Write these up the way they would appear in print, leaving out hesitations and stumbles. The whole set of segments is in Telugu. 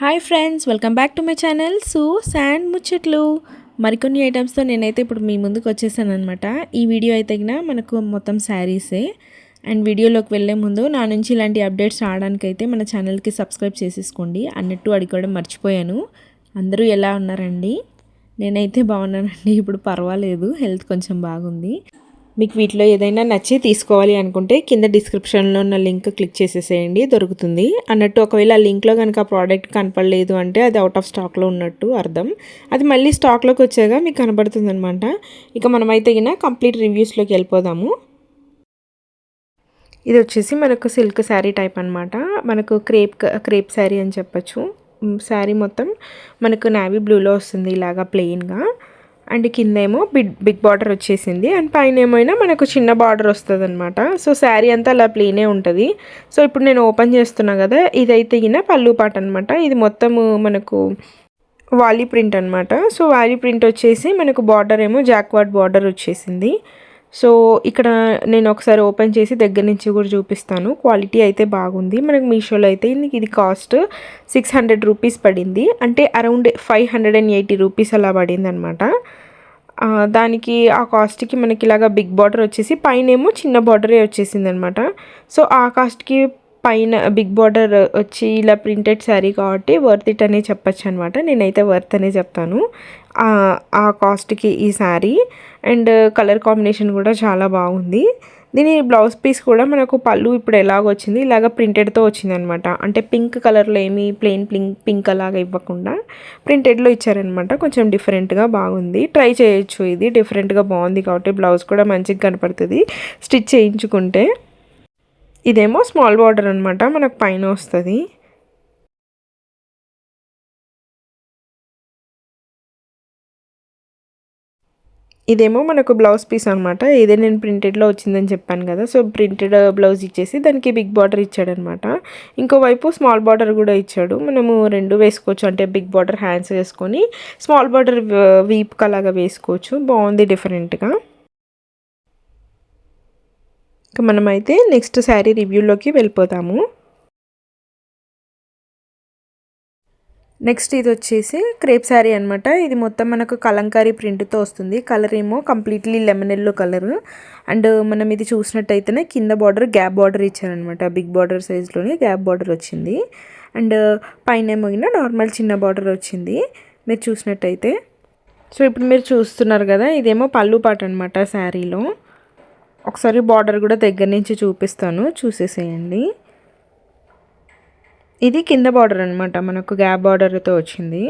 Hi friends, welcome back to my channel sand ముచ్చట్లు. మరికొన్ని ఐటమ్స్తో నేనైతే ఇప్పుడు మీ ముందుకు వచ్చేసాను అనమాట. ఈ వీడియో అయితే మనకు మొత్తం శారీసే. అండ్ వీడియోలోకి వెళ్ళే ముందు నా నుంచి ఇలాంటి అప్డేట్స్ రావడానికైతే మన ఛానల్కి సబ్స్క్రైబ్ చేసేసుకోండి. అన్నట్టు అడుగుకోవడం మర్చిపోయాను. అందరూ ఎలా ఉన్నారండి? నేనైతే బాగున్నానండి. ఇప్పుడు పర్వాలేదు, హెల్త్ కొంచెం బాగుంది. మీకు వీటిలో ఏదైనా నచ్చి తీసుకోవాలి అనుకుంటే కింద డిస్క్రిప్షన్లో ఉన్న లింక్ క్లిక్ చేసేసేయండి, దొరుకుతుంది. అన్నట్టు ఒకవేళ ఆ లింక్లో కనుక ప్రోడక్ట్ కనపడలేదు అంటే అది అవుట్ ఆఫ్ స్టాక్లో ఉన్నట్టు అర్థం. అది మళ్ళీ స్టాక్లోకి వచ్చాక మీకు కనబడుతుంది అనమాట. ఇక మనమైతే కంప్లీట్ రివ్యూస్లోకి వెళ్ళిపోదాము. ఇది వచ్చేసి మనకు సిల్క్ శారీ టైప్ అనమాట. మనకు క్రేప్ శారీ అని చెప్పచ్చు. శారీ మొత్తం మనకు నావీ బ్లూలో వస్తుంది, ఇలాగా ప్లెయిన్గా. అండ్ కింద ఏమో బిగ్ బార్డర్ వచ్చేసింది. అండ్ పైన ఏమైనా మనకు చిన్న బార్డర్ వస్తుంది అనమాట. సో శారీ అంతా అలా ప్లెయినే ఉంటుంది. సో ఇప్పుడు నేను ఓపెన్ చేస్తున్నా కదా, ఇదైతే పళ్ళు పాట అనమాట. ఇది మొత్తము మనకు వాలీ ప్రింట్ అనమాట. సో వాలీ ప్రింట్ వచ్చేసి మనకు బార్డర్ ఏమో జాక్వార్డ్ బార్డర్ వచ్చేసింది. సో ఇక్కడ నేను ఒకసారి ఓపెన్ చేసి దగ్గర నుంచి కూడా చూపిస్తాను. క్వాలిటీ అయితే బాగుంది. మనకు మీషోలో అయితే ఇది కాస్ట్ 600 రూపీస్ పడింది. అంటే అరౌండ్ 580 రూపీస్ అలా పడింది అనమాట. దానికి ఆ కాస్ట్కి మనకి ఇలాగా బిగ్ బార్డర్ వచ్చేసి పైన ఏమో చిన్న బార్డరే వచ్చేసింది అనమాట. సో ఆ కాస్ట్కి పైన బిగ్ బార్డర్ వచ్చి ఇలా ప్రింటెడ్ శారీ కాబట్టి వర్త్ ఇట్ అనే చెప్పచ్చు అనమాట. నేనైతే వర్త్ అనే చెప్తాను ఆ కాస్ట్కి ఈ శారీ. అండ్ కలర్ కాంబినేషన్ కూడా చాలా బాగుంది. దీని బ్లౌజ్ పీస్ కూడా మనకు పళ్ళు ఇప్పుడు ఎలాగ వచ్చింది, ఇలాగ ప్రింటెడ్తో వచ్చింది అనమాట. అంటే పింక్ కలర్లో ఏమీ ప్లెయిన్ పింక్ అలాగా ఇవ్వకుండా ప్రింటెడ్లో ఇచ్చారనమాట. కొంచెం డిఫరెంట్గా బాగుంది, ట్రై చేయొచ్చు. ఇది డిఫరెంట్గా బాగుంది కాబట్టి బ్లౌజ్ కూడా మంచిగా కనపడుతుంది స్టిచ్ చేయించుకుంటే. ఇదేమో స్మాల్ బార్డర్ అనమాట, మనకు పైన వస్తుంది. ఇదేమో మనకు బ్లౌజ్ పీస్ అనమాట. ఇదే నేను ప్రింటెడ్లో వచ్చిందని చెప్పాను కదా. సో ప్రింటెడ్ బ్లౌజ్ ఇచ్చేసి దానికి బిగ్ బార్డర్ ఇచ్చాడనమాట. ఇంకోవైపు స్మాల్ బార్డర్ కూడా ఇచ్చాడు. మనము రెండు వేసుకోవచ్చు. అంటే బిగ్ బార్డర్ హ్యాండ్స్ వేసుకొని స్మాల్ బార్డర్ వీప్కి అలాగా వేసుకోవచ్చు. బాగుంది డిఫరెంట్గా. ఇక మనమైతే నెక్స్ట్ శారీ రివ్యూలోకి వెళ్ళిపోతాము. నెక్స్ట్ ఇది వచ్చేసి క్రేప్ శారీ అనమాట. ఇది మొత్తం మనకు కలంకారీ ప్రింట్తో వస్తుంది. కలర్ ఏమో completely lemon yellow colour. And మనం ఇది చూసినట్టయితేనే కింద బార్డర్ గ్యాప్ బార్డర్ ఇచ్చారనమాట. బిగ్ బార్డర్ సైజ్లోనే గ్యాప్ బార్డర్ వచ్చింది. అండ్ పైన ఏమో నార్మల్ చిన్న బార్డర్ వచ్చింది మీరు చూసినట్టయితే. సో ఇప్పుడు మీరు చూస్తున్నారు కదా, ఇదేమో పళ్ళు పాట అనమాట శారీలో. ఒకసారి బార్డర్ కూడా దగ్గర నుంచి చూపిస్తాను, చూసేసేయండి. ఇది కింద బార్డర్ అనమాట, మనకు గ్యాప్ బార్డర్తో వచ్చింది.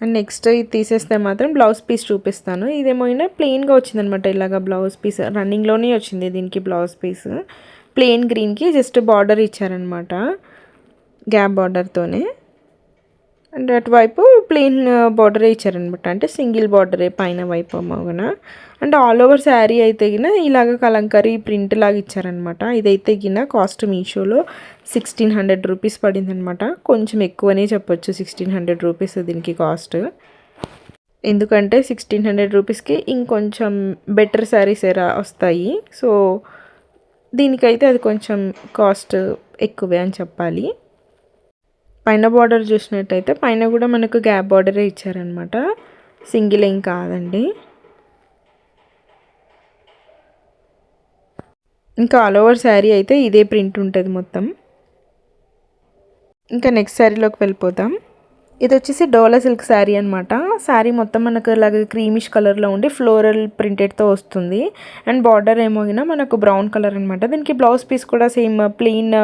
అండ్ నెక్స్ట్ ఇది తీసేస్తే మాత్రం బ్లౌజ్ పీస్ చూపిస్తాను. ఇదేమో ప్లెయిన్గా వచ్చిందనమాట. ఇలాగ బ్లౌజ్ పీస్ రన్నింగ్లోనే వచ్చింది దీనికి బ్లౌజ్ పీస్. ప్లెయిన్ గ్రీన్కి జస్ట్ బార్డర్ ఇచ్చారనమాట గ్యాప్ బార్డర్తోనే. అండ్ అటువైపు ప్లెయిన్ బార్డరే ఇచ్చారనమాట. అంటే సింగిల్ బార్డరే పైన వైపు అమ్మగన. అండ్ ఆల్ ఓవర్ శారీ అయితే ఇలాగ కలంకారీ ప్రింట్ లాగా ఇచ్చారనమాట. ఇదైతే కాస్ట్ మీషోలో 1600 రూపీస్ పడింది అనమాట. కొంచెం ఎక్కువనే చెప్పొచ్చు, 1600 రూపీస్ దీనికి కాస్ట్. ఎందుకంటే 1600 రూపీస్కి ఇంకొంచెం బెటర్ శారీస్ వస్తాయి. సో దీనికైతే అది కొంచెం కాస్ట్ ఎక్కువే అని చెప్పాలి. పైన బార్డర్ చూసినట్టయితే పైన కూడా మనకు గ్యాప్ బార్డరే ఇచ్చారనమాట, సింగిల్ ఏం కాదండి. ఇంకా ఆల్ ఓవర్ శారీ అయితే ఇదే ప్రింట్ ఉంటుంది మొత్తం. ఇంకా నెక్స్ట్ శారీలోకి వెళ్ళిపోతాం. ఇది వచ్చేసి డోలా సిల్క్ శారీ అనమాట. శారీ మొత్తం మనకు ఇలాగ క్రీమిష్ కలర్లో ఉండి ఫ్లోరల్ ప్రింటెడ్తో వస్తుంది. అండ్ బార్డర్ ఏమో మనకు బ్రౌన్ కలర్ అనమాట. దీనికి బ్లౌజ్ పీస్ కూడా same plain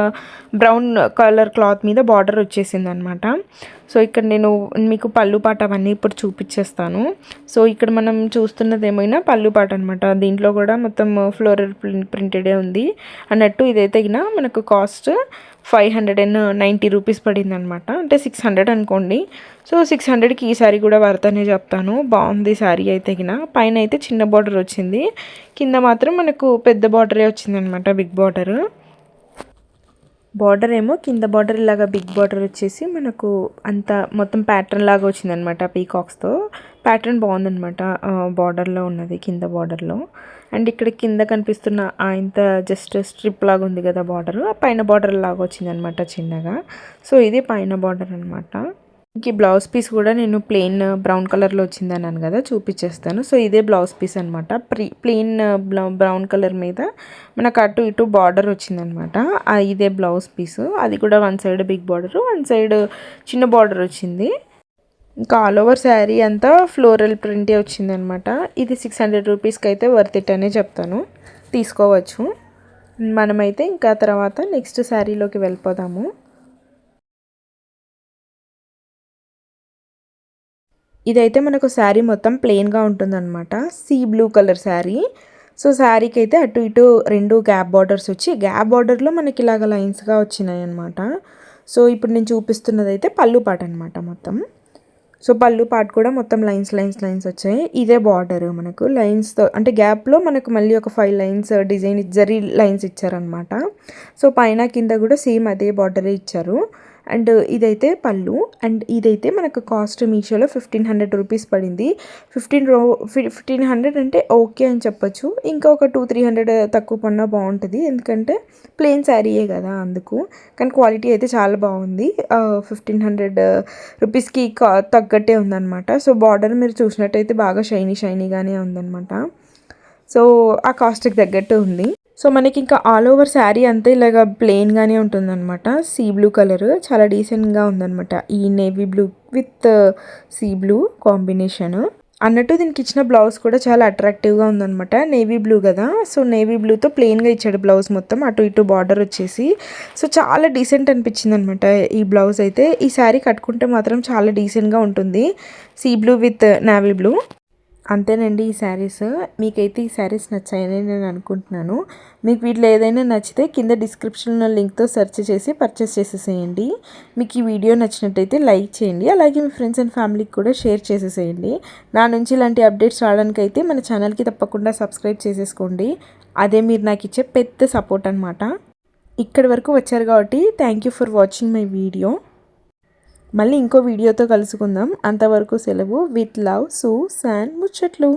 brown colour cloth మీద బార్డర్ వచ్చేసింది అనమాట. సో ఇక్కడ నేను మీకు పళ్ళు పాట అవన్నీ ఇప్పుడు చూపించేస్తాను. సో ఇక్కడ మనం చూస్తున్నది ఏమైనా పళ్ళు పాట అనమాట. దీంట్లో కూడా మొత్తం ఫ్లోరల్ ప్రింటెడే ఉంది అన్నట్టు. ఇదైతే మనకు కాస్ట్ 590 రూపీస్ పడింది అనమాట. అంటే 600 అనుకోండి. సో 600కి ఈ శారీ కూడా వర్త్ అనే చెప్తాను. బాగుంది శారీ అయితే పైన అయితే చిన్న బార్డర్ వచ్చింది, కింద మాత్రం మనకు పెద్ద బార్డరే వచ్చింది అనమాట, బిగ్ బార్డర్. బార్డర్ ఏమో కింద బార్డర్ ఇలాగా బిగ్ బార్డర్ వచ్చేసి మనకు అంత మొత్తం ప్యాటర్న్ లాగా వచ్చిందనమాట పీకాక్స్తో. ప్యాటర్న్ బాగుందనమాట. బార్డర్లో ఉన్నది, కింద బార్డర్లో. అండ్ ఇక్కడ కింద కనిపిస్తున్న ఇంత జస్ట్ స్ట్రిప్ లాగా ఉంది కదా బార్డర్, ఆ పైన బార్డర్ లాగా వచ్చిందనమాట చిన్నగా. సో ఇది పైన బార్డర్ అనమాట. ఇంక బ్లౌజ్ పీస్ కూడా నేను ప్లెయిన్ బ్రౌన్ కలర్లో వచ్చిందన్నాను కదా, చూపించేస్తాను. సో ఇదే బ్లౌజ్ పీస్ అనమాట. ప్లెయిన్ బ్రౌన్ కలర్ మీద మనకు అటు ఇటు బార్డర్ వచ్చిందనమాట. ఇదే బ్లౌజ్ పీసు. అది కూడా one side big border, one side చిన్న బార్డర్ వచ్చింది. ఇంకా ఆల్ ఓవర్ శారీ అంతా ఫ్లోరల్ ప్రింటే వచ్చిందనమాట. ఇది 600 రూపీస్కి అయితే వర్త్ ఇట్ అనే చెప్తాను, తీసుకోవచ్చు. మనమైతే ఇంకా తర్వాత నెక్స్ట్ శారీలోకి వెళ్ళిపోదాము. ఇదైతే మనకు శారీ మొత్తం ప్లెయిన్గా ఉంటుందన్నమాట. Sea blue colour sari. So శారీకి అయితే అటు ఇటు 2 గ్యాప్ బార్డర్స్ వచ్చి, గ్యాప్ బార్డర్లో మనకి ఇలాగ లైన్స్గా వచ్చినాయి అనమాట. సో ఇప్పుడు నేను చూపిస్తున్నది అయితే పళ్ళు పాట అనమాట మొత్తం. సో పళ్ళు పాట కూడా మొత్తం లైన్స్ వచ్చాయి. ఇదే బార్డర్ మనకు లైన్స్తో, అంటే గ్యాప్లో మనకు మళ్ళీ ఒక 5 లైన్స్ డిజైన్ జరీ లైన్స్ ఇచ్చారనమాట. సో పైన కింద కూడా సేమ్ అదే బార్డరే ఇచ్చారు. అండ్ ఇదైతే పళ్ళు. అండ్ ఇదైతే మనకు కాస్ట్ మీషోలో 1500 రూపీస్ పడింది. 1500 అంటే ఓకే అని చెప్పొచ్చు. ఇంకా ఒక 200-300 తక్కువ పడినా బాగుంటుంది, ఎందుకంటే ప్లెయిన్ శారీయే కదా అందుకు. కానీ క్వాలిటీ అయితే చాలా బాగుంది. 1500 రూపీస్కి తగ్గట్టే ఉందన్నమాట. సో బార్డర్ మీరు చూసినట్టయితే బాగా షైనీగానే ఉందన్నమాట. సో ఆ కాస్ట్కి తగ్గట్టు ఉంది. సో మనకి ఇంకా ఆల్ ఓవర్ శారీ అంతా ఇలాగ ప్లెయిన్గానే ఉంటుందన్నమాట. సీ బ్లూ కలర్ చాలా డీసెంట్గా ఉందన్నమాట. ఈ navy blue with sea blue combination అన్నట్టు. దీనికి ఇచ్చిన బ్లౌజ్ కూడా చాలా అట్రాక్టివ్గా ఉందన్నమాట. నేవీ బ్లూ కదా, సో నేవీ బ్లూతో ప్లెయిన్గా ఇచ్చాడు బ్లౌజ్ మొత్తం, అటు ఇటు బార్డర్ వచ్చేసి. సో చాలా డీసెంట్ అనిపించింది అనమాట ఈ బ్లౌజ్ అయితే. ఈ శారీ కట్టుకుంటే మాత్రం చాలా డీసెంట్గా ఉంటుంది, sea blue with navy blue. అంతేనండి ఈ శారీస్. మీకైతే ఈ శారీస్ నచ్చాయని నేను అనుకుంటున్నాను. మీకు వీటిలో ఏదైనా నచ్చితే కింద డిస్క్రిప్షన్లో లింక్తో సెర్చ్ చేసి పర్చేస్ చేసేసేయండి. మీకు ఈ వీడియో నచ్చినట్టయితే లైక్ చేయండి, అలాగే మీ ఫ్రెండ్స్ అండ్ ఫ్యామిలీకి కూడా షేర్ చేసేసేయండి. నా నుంచి ఇలాంటి అప్డేట్స్ రావడానికైతే మన ఛానల్కి తప్పకుండా సబ్స్క్రైబ్ చేసేసుకోండి. అదే మీరు నాకు ఇచ్చే పెద్ద సపోర్ట్ అనమాట. ఇక్కడి వరకు వచ్చారు కాబట్టి thank you for watching my video. మళ్ళీ ఇంకో వీడియోతో కలుసుకుందాం. అంతవరకు సెలవు. విత్ లవ్, సూ శాన్ ముచ్చట్లు.